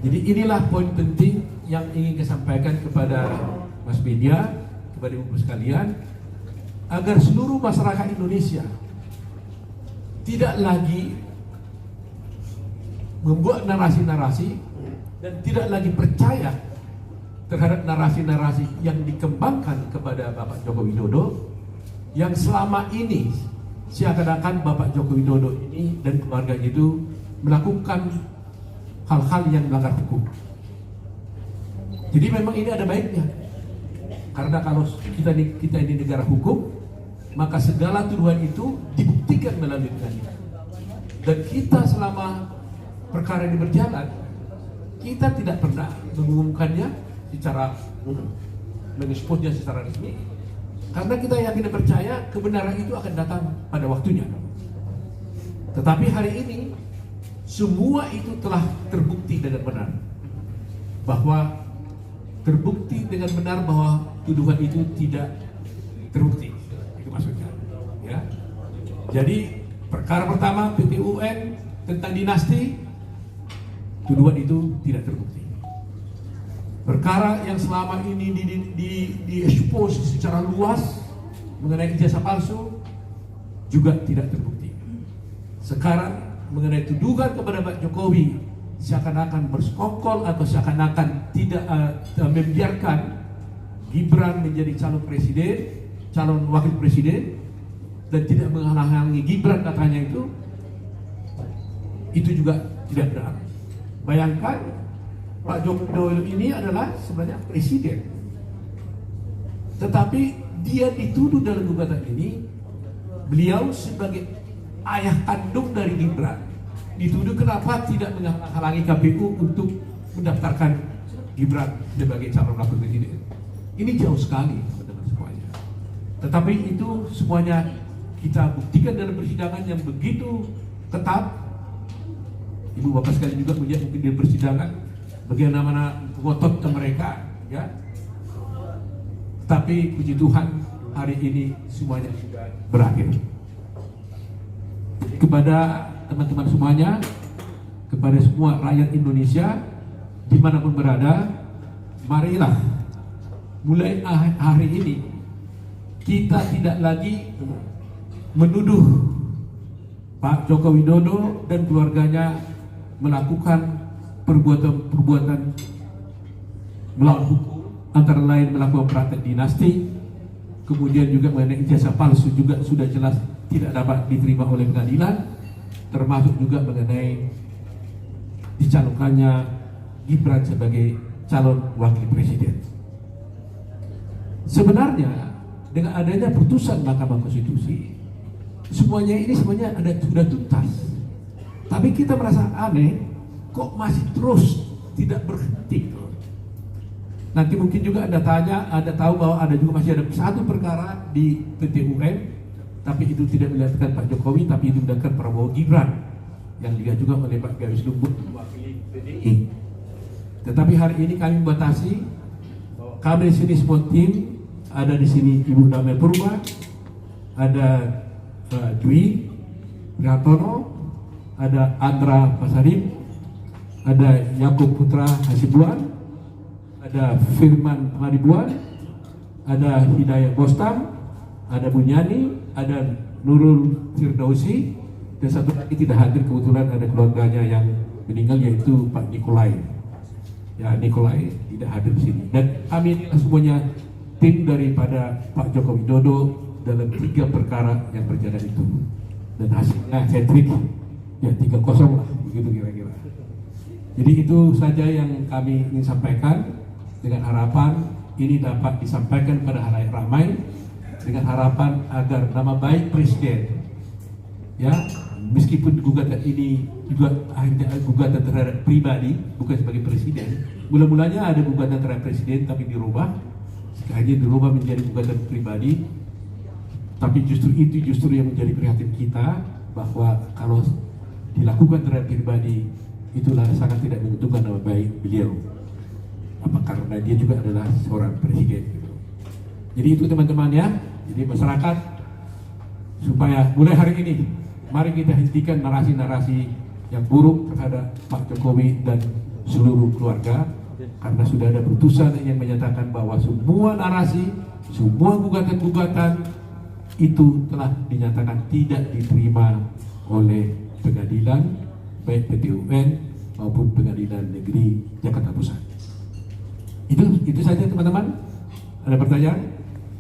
Jadi inilah poin penting yang ingin saya sampaikan kepada mass media, kepada ibu sekalian, agar seluruh masyarakat Indonesia tidak lagi membuat narasi-narasi dan tidak lagi percaya terhadap narasi-narasi yang dikembangkan kepada Bapak Joko Widodo, yang selama ini seakan-akan Bapak Joko Widodo ini dan keluarganya itu melakukan hal-hal yang melanggar hukum. Jadi memang ini ada baiknya, karena kalau kita ini negara hukum, maka segala tuduhan itu dibuktikan melalui pengadilan. Dan kita selama perkara ini berjalan, kita tidak pernah mengumumkannya secara umum, mengeksposnya secara resmi, karena kita yakin dan percaya kebenaran itu akan datang pada waktunya. Tetapi hari ini semua itu telah terbukti dengan benar, bahwa terbukti dengan benar bahwa tuduhan itu tidak terbukti. Itu maksudnya, ya. Jadi perkara pertama PT UN tentang dinasti, tuduhan itu tidak terbukti. Perkara yang selama ini diekspos secara luas mengenai ijazah palsu juga tidak terbukti. Sekarang mengenai tuduhan kepada Pak Jokowi seakan-akan bersekongkol atau seakan-akan tidak membiarkan Gibran menjadi calon presiden, calon wakil presiden, dan tidak menghalangi Gibran katanya itu juga tidak benar. Bayangkan Pak Joko Widodo ini adalah sebenarnya presiden, tetapi dia dituduh dalam gugatan ini beliau sebagai ayah kandung dari Gibran, dituduh kenapa tidak menghalangi KPU untuk mendaftarkan Gibran sebagai calon wakil presiden. Ini jauh sekali teman-teman semuanya. Tetapi itu semuanya kita buktikan dalam persidangan yang begitu ketat. Ibu bapak sekalian juga melihat mungkin di persidangan bagaimana ngotot mereka, ya. Tapi puji Tuhan hari ini semuanya sudah berakhir. Kepada teman-teman semuanya, kepada semua rakyat Indonesia dimanapun berada, marilah mulai hari ini kita tidak lagi menuduh Pak Joko Widodo dan keluarganya melakukan perbuatan melawan hukum, antara lain melakukan praktek dinasti, kemudian juga mengenai ijazah palsu juga sudah jelas tidak dapat diterima oleh pengadilan, termasuk juga mengenai dicalonkannya Gibran sebagai calon wakil presiden. Sebenarnya dengan adanya putusan Mahkamah Konstitusi, semuanya sudah tuntas. Tapi kita merasa aneh, kok masih terus tidak berhenti. Nanti mungkin juga Anda tanya, Anda tahu bahwa masih ada satu perkara di PT UN, tapi itu tidak melibatkan Pak Jokowi, tapi itu melibatkan Prabowo Gibran yang diajukan oleh Pak Gayus Lumbun mewakili PDI. Tetapi hari ini kami membatasi, kami di sini semua tim, ada di sini Ibu Damai Purba, ada Dwi Prihartono, ada Andra Pasarim, ada Yakub Putra Hasibuan, ada Firman Pangadibuan, ada Hidayat Bostam, ada Bunyani, ada Nurul Firdausi, dan satu lagi tidak hadir kebetulan ada keluarganya yang meninggal, yaitu Pak Nikolai. Ya, Nikolai tidak hadir di sini. Dan kami inilah semuanya tim daripada Pak Joko Widodo dalam 3 perkara yang berjalan itu. Dan hasilnya hat-trick, ya 3-0 lah, begitu kira-kira. Jadi itu saja yang kami ingin sampaikan, dengan harapan ini dapat disampaikan pada halayak ramai, dengan harapan agar nama baik presiden, ya, meskipun gugatan ini juga hanya gugatan terhadap pribadi, bukan sebagai presiden. Mula-mulanya ada gugatan terhadap presiden tapi dirubah, hanya dirubah menjadi gugatan pribadi. Tapi justru yang menjadi prihatin kita, bahwa kalau dilakukan terhadap pribadi itulah sangat tidak menguntungkan nama baik beliau. Karena dia juga adalah seorang presiden. Jadi itu teman-teman ya. Jadi masyarakat, supaya mulai hari ini mari kita hentikan narasi-narasi yang buruk terhadap Pak Jokowi dan seluruh keluarga, karena sudah ada putusan yang menyatakan bahwa semua narasi, semua gugatan-gugatan itu telah dinyatakan tidak diterima oleh pengadilan, baik PT UN maupun Pengadilan Negeri Jakarta Pusat. Itu saja teman-teman. Ada pertanyaan?